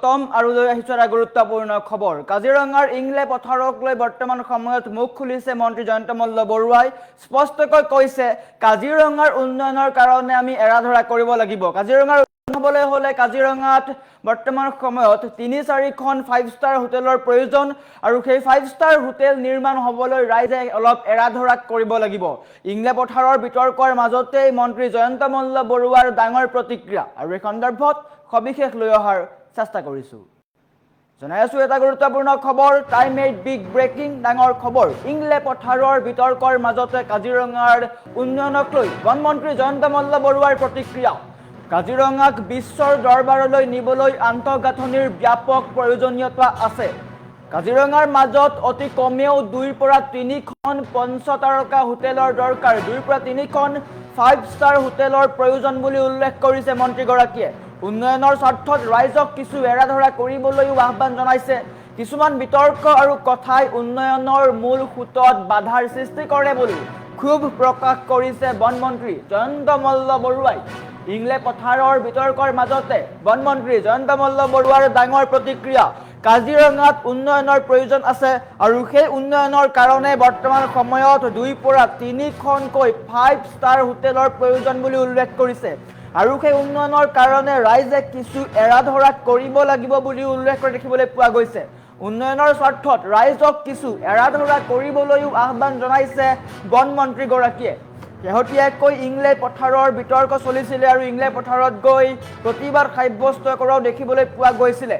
স্বাগতম আৰু লৈ আহিছো এটা গুৰুত্বপূৰ্ণ খবৰ। কাজিৰঙাৰ ইংলে পথাৰক লৈ বৰ্তমান সময়ত মুখ খুলিছে মন্ত্ৰী জয়ন্ত মল্ল বৰুৱাই। স্পষ্টকৈ কৈছে কাজিৰঙাৰ উন্নয়নৰ কাৰণে আমি এৰাধৰা কৰিব লাগিব। কাজিৰঙাৰ উন্নয়ন হ'বলৈ হ'লে কাজিৰঙাত বৰ্তমান সময়ত ৩-৪খন 5 ষ্টাৰ হোটেলৰ প্ৰয়োজন আৰু সেই 5 ষ্টাৰ হোটেল নিৰ্মাণ হ'বলৈ ৰাইজে অলপ এৰাধৰা কৰিব লাগিব। ইংলে পথাৰৰ বিতৰ্কৰ মাজতেই মন্ত্ৰী জয়ন্ত মল্ল বৰুৱাৰ ডাঙৰ প্ৰতিক্ৰিয়া আৰু এই সন্দৰ্ভত সবিশেষ লৈ অহাৰ চেষ্টা কৰিছো। জনাই আছো এটা গুৰুত্বপূৰ্ণ খবৰ, টাইম 8 বিগ ব্ৰেকিং ডাঙৰ খবৰ। ইংলে পথাৰৰ বিতৰ্কৰ মাজতে কাজিৰঙাৰ উন্নয়নক লৈ বনমন্ত্ৰী জয়ন্ত মল্ল বৰুৱাৰ প্ৰতিক্ৰিয়া। কাজিৰঙাক বিশ্বৰ দৰবাৰলৈ নিবলৈ আন্তঃগাঁথনিৰ ব্যাপক প্ৰয়োজনীয়তা আছে। কাজিৰঙাৰ মাজত অতি কমেও 2ৰ পৰা 3খন পঞ্চতাৰকা হোটেলৰ দৰকাৰ। 2ৰ পৰা 3খন 5 ষ্টাৰ হোটেলৰ প্ৰয়োজন বুলি উল্লেখ কৰিছে মন্ত্ৰীগৰাকীয়ে। উন্নয়নৰ স্বাৰ্থত ৰাইজক কিছু এৰাধৰা কৰিবলৈও আহ্বান জনাইছে। কিছুমান বিতৰ্ক আৰু কথাই উন্নয়নৰ মূল সূতত বাধাৰ সৃষ্টি কৰে বুলি ক্ষোভ প্ৰকাশ কৰিছে বনমন্ত্ৰী জয়ন্ত মল্ল বৰুৱাই। ইংলে পথাৰৰ বিতৰ্কৰ মাজতে বনমন্ত্ৰী জয়ন্ত মল্ল বৰুৱাৰ ডাঙৰ প্ৰতিক্ৰিয়া। কাজিৰঙাত উন্নয়নৰ প্ৰয়োজন আছে আৰু সেই উন্নয়নৰ কাৰণে বৰ্তমান সময়ত 2ৰ পৰা 3খনকৈ 5 ষ্টাৰ হোটেলৰ প্ৰয়োজন বুলি উল্লেখ কৰিছে আৰু সেই উন্নয়নৰ কাৰণে ৰাইজে কিছু এৰাধৰা কৰিব লাগিব বুলি উল্লেখ কৰি দেখিবলৈ পোৱা গৈছে। উন্নয়নৰ স্বাৰ্থত ৰাইজক কিছু এৰাধৰা কৰিবলৈও আহ্বান জনাইছে বনমন্ত্ৰীগৰাকীয়ে। শেহতীয়াকৈ ইংলে পথাৰৰ বিতৰ্ক চলিছিলে আৰু ইংলে পথাৰত গৈ প্ৰতিবাদ সাব্যস্ত কৰাও দেখিবলৈ পোৱা গৈছিলে।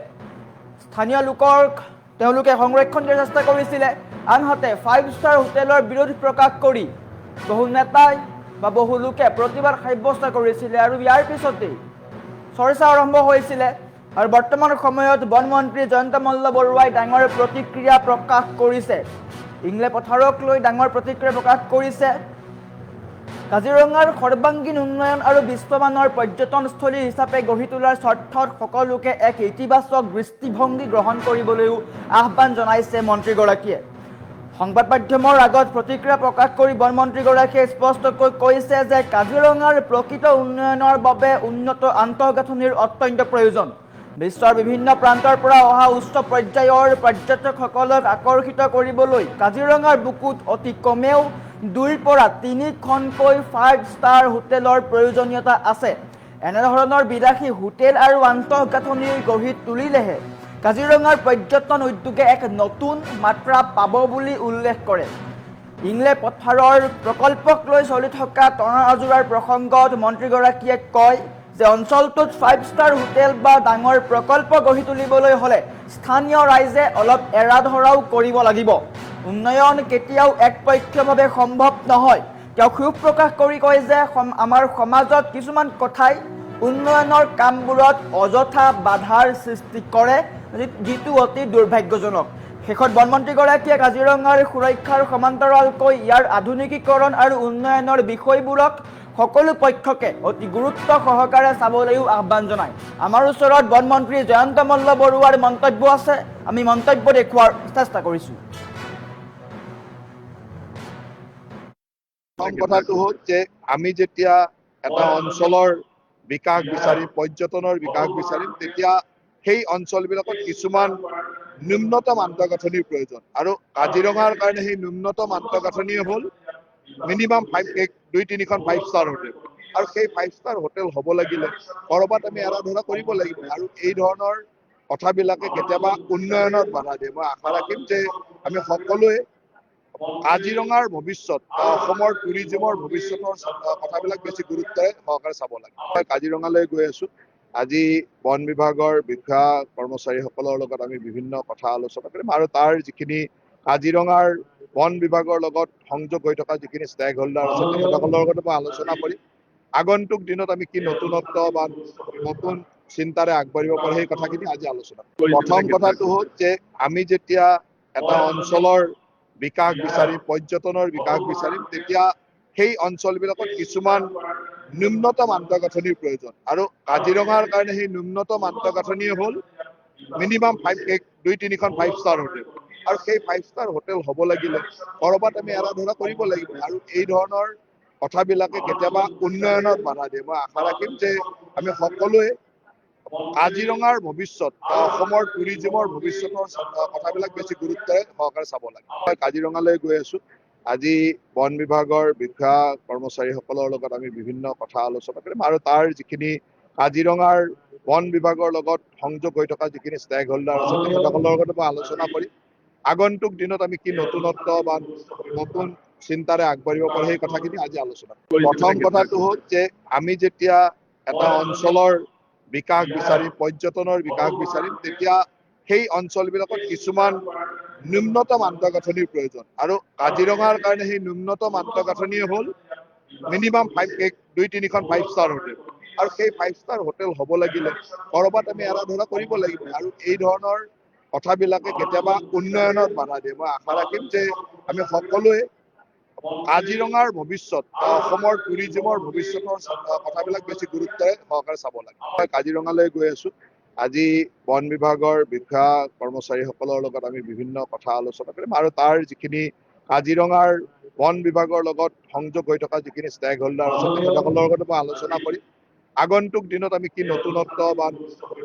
স্থানীয় লোকক তেওঁলোকে সংৰক্ষণ দিয়াৰ চেষ্টা কৰিছিলে, আনহাতে 5 ষ্টাৰ হোটেলৰ বিৰোধ প্ৰকাশ কৰি বহু নেতাই বা বহু লোকে প্ৰতিবাদ সাব্যস্ত কৰিছিলে আৰু ইয়াৰ পিছতেই চৰ্চা আৰম্ভ হৈছিলে আৰু বৰ্তমান সময়ত বনমন্ত্ৰী জয়ন্ত মল্ল বৰুৱাই ডাঙৰ প্ৰতিক্ৰিয়া প্ৰকাশ কৰিছে। ইংলে পথাৰক লৈ ডাঙৰ প্ৰতিক্ৰিয়া প্ৰকাশ কৰিছে। কাজিৰঙাৰ সৰ্বাংগীন উন্নয়ন আৰু বিশ্বমানৰ পৰ্যটনস্থলী হিচাপে গঢ়ি তোলাৰ স্বাৰ্থত সকলোকে এক ইতিবাচক দৃষ্টিভংগী গ্ৰহণ কৰিবলৈও আহ্বান জনাইছে মন্ত্ৰীগৰাকীয়ে। সংবাদ মাধ্যমৰ আগত প্ৰতিক্ৰিয়া প্ৰকাশ কৰি বনমন্ত্ৰীগৰাকীয়ে স্পষ্টকৈ কৈছে যে কাজিৰঙাৰ প্ৰকৃত উন্নয়নৰ বাবে উন্নত আন্তঃগাঁথনিৰ অত্যন্ত প্ৰয়োজন। বিশ্বৰ বিভিন্ন প্ৰান্তৰ পৰা অহা উচ্চ পৰ্যায়ৰ পৰ্যটকসকলক আকৰ্ষিত কৰিবলৈ কাজিৰঙাৰ বুকুত অতি কমেও 2ৰ পৰা 3খনকৈ 5 ষ্টাৰ হোটেলৰ প্ৰয়োজনীয়তা আছে। এনেধৰণৰ বিলাসী হোটেল আৰু আন্তঃগাঁথনি গঢ়ি তুলিলেহে কাজিৰঙাৰ পৰ্যটন উদ্যোগে এক নতুন মাত্ৰা পাব বুলি উল্লেখ কৰে। ইংলে পথাৰৰ প্ৰকল্পক লৈ চলি থকা টনা আজোৰাৰ প্ৰসংগত মন্ত্ৰীগৰাকীয়ে কয় যে অঞ্চলটোত 5 ষ্টাৰ হোটেল বা ডাঙৰ প্ৰকল্প গঢ়ি তুলিবলৈ হ'লে স্থানীয় ৰাইজে অলপ এৰাধৰাও কৰিব লাগিব। উন্নয়ন কেতিয়াও একপক্ষীয়ভাৱে সম্ভৱ নহয়। তেওঁ ক্ষোভ প্ৰকাশ কৰি কয় যে আমাৰ সমাজত কিছুমান কথাই উন্নয়নৰ কামবোৰত অযথা বাধাৰ সৃষ্টি কৰে, যিটো অতি দুৰ্ভাগ্যজনক। শেষত বনমন্ত্ৰীগৰাকীয়ে কাজিৰঙাৰ সুৰক্ষাৰ সমান্তৰালকৈ ইয়াৰ আধুনিকীকৰণ আৰু উন্নয়নৰ বিষয়বোৰক সকলো পক্ষকে অতি গুৰুত্ব সহকাৰে চাবলৈও আহ্বান জনায়। আমাৰ ওচৰত বনমন্ত্ৰী জয়ন্ত মল্ল বৰুৱাৰ মন্তব্য আছে, আমি মন্তব্য দেখুওৱাৰ চেষ্টা কৰিছোঁ। কথাটো হ'ল যে আমি যেতিয়া এটা অঞ্চলৰ বিকাশ বিচাৰিম, পৰ্যটনৰ বিকাশ বিচাৰিম, তেতিয়া সেই অঞ্চলবিলাকত কিছুমান ন্যূনতম আন্তঃগাঁথনিৰ প্ৰয়োজন আৰু কাজিৰঙাৰ কাৰণে সেই ন্যূনতম আন্তঃগাঁথনিয়ে হ'ল মিনিমাম 2-3খন 5 ষ্টাৰ হোটেল আৰু সেই 5 ষ্টাৰ হোটেল হ'ব লাগিলে ক'ৰবাত আমি এৰাধৰা কৰিব লাগিব আৰু এই ধৰণৰ কথাবিলাকে কেতিয়াবা উন্নয়নত বাধা দিয়ে। মই আশা ৰাখিম যে আমি সকলোৱে কাজিৰঙাৰ ভৱিষ্যত বা অসমৰ টুৰিজিমৰ ভৱিষ্যতৰ কথাবিলাক বেছি গুৰুত্বৰে সহকাৰে চাব লাগে। মই কাজিৰঙালৈ গৈ আছো। আজি বন বিভাগৰ বিষয়া কৰ্মচাৰীসকলৰ লগত আমি বিভিন্ন কথা আলোচনা কৰিম আৰু তাৰ যিখিনি কাজিৰঙাৰ বন বিভাগৰ লগত সংযোগ হৈ থকা যিখিনি ষ্টেক হোল্ডাৰ আছে তেখেতসকলৰ লগত মই আলোচনা কৰিম। আগন্তুক দিনত আমি কি নতুনত্ব বা নতুন চিন্তাৰে আগবাঢ়িব পাৰোঁ সেই কথাখিনি আজি আলোচনা কৰিম। প্ৰথম কথাটো হ'ল যে আমি যেতিয়া এটা অঞ্চলৰ বিকাশ বিচাৰিম, পৰ্যটনৰ বিকাশ বিচাৰিম, তেতিয়া সেই অঞ্চলবিলাকত কিছুমান ন্যূনতম আন্তঃগাঁথনিৰ প্ৰয়োজন আৰু কাজিৰঙাৰ কাৰণে সেই ন্যূনতম আন্তঃগাঁথনিয়ে হ'ল মিনিমাম 2-3খন 5 ষ্টাৰ হোটেল আৰু সেই 5 ষ্টাৰ হোটেল হ'ব লাগিলে ক'ৰবাত আমি এৰাধৰা কৰিব লাগিব আৰু এই ধৰণৰ কথাবিলাকে কেতিয়াবা উন্নয়নত বাধা দিয়ে। মই আশা ৰাখিম যে আমি সকলোৱে কাজিৰঙাৰ ভৱিষ্যত অসমৰ টুৰিজিমৰ ভৱিষ্যতৰ কথাবিলাক বেছি গুৰুত্বৰে সহকাৰে চাব লাগে। মই কাজিৰঙালৈ গৈ আছো। আজি বন বিভাগৰ বিষয়া কৰ্মচাৰীসকলৰ লগত আমি বিভিন্ন কথা আলোচনা কৰিম আৰু তাৰ যিখিনি কাজিৰঙাৰ বন বিভাগৰ লগত সংযোগ হৈ থকা যিখিনি ষ্টেক হোল্ডাৰ আছে তেখেতসকলৰ লগতো মই আলোচনা কৰিম। আগন্তুক দিনত আমি কি নতুনত্ব বা নতুন চিন্তাৰে আগবাঢ়িব পাৰো সেই কথাখিনি আজি আলোচনা কৰিম। প্ৰথম কথাটো হ'ল যে আমি যেতিয়া এটা অঞ্চলৰ বিকাশ বিচাৰিম, পৰ্যটনৰ বিকাশ বিচাৰিম, তেতিয়া সেই অঞ্চলবিলাকত কিছুমান ন্যূনতম আন্তঃগাঁথনিৰ প্ৰয়োজন আৰু কাজিৰঙাৰ কাৰণে সেই ন্যূনতম আন্তঃগাঁথনিয়ে হ'ল মিনিমাম 2-3খন 5 ষ্টাৰ হোটেল আৰু সেই 5 ষ্টাৰ হোটেল হ'ব লাগিলে ক'ৰবাত আমি এৰা ধৰা কৰিব লাগিব আৰু এই ধৰণৰ কথাবিলাকে কেতিয়াবা উন্নয়নত বাধা দিয়ে। মই আশা ৰাখিম যে আমি সকলোৱে কাজিৰঙাৰ ভৱিষ্যত অসমৰ টুৰিজিমৰ ভৱিষ্যতৰ কথাবিলাক বেছি গুৰুত্বৰে সহকাৰে চাব লাগে। মই কাজিৰঙালৈ গৈ আছো। আজি বন বিভাগৰ বিষয়া কৰ্মচাৰীসকলৰ লগত আমি বিভিন্ন কথা আলোচনা কৰিম আৰু তাৰ যিখিনি কাজিৰঙাৰ বন বিভাগৰ লগত সংযোগ হৈ থকা যিখিনি ষ্টেক হোল্ডাৰ আছে তেখেতসকলৰ লগতো মই আলোচনা কৰিম। আগন্তুক দিনত আমি কি নতুনত্ব বা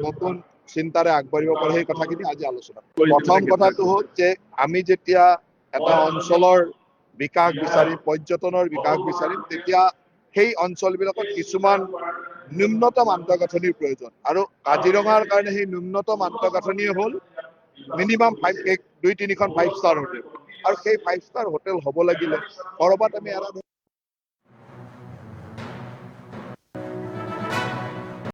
নতুন চিন্তাৰে আগবাঢ়িব পাৰো সেই কথাখিনি আজি আলোচনা কৰিম। প্ৰথম কথাটো হ'ল যে আমি যেতিয়া এটা অঞ্চলৰ বিকাশ বিচাৰিম, পৰ্যটনৰ বিকাশ বিচাৰিম, তেতিয়া সেই অঞ্চলবিলাকত কিছুমান ন্যূনতম আন্তঃগাঁথনিৰ প্ৰয়োজন আৰু কাজিৰঙাৰ কাৰণে সেই ন্যূনতম আন্তঃগাঁথনিয়ে হ'ল মিনিমাম 2-3খন 5 ষ্টাৰ হোটেল আৰু সেই 5 ষ্টাৰ হোটেল হ'ব লাগিলে ক'ৰবাত আমি এৰা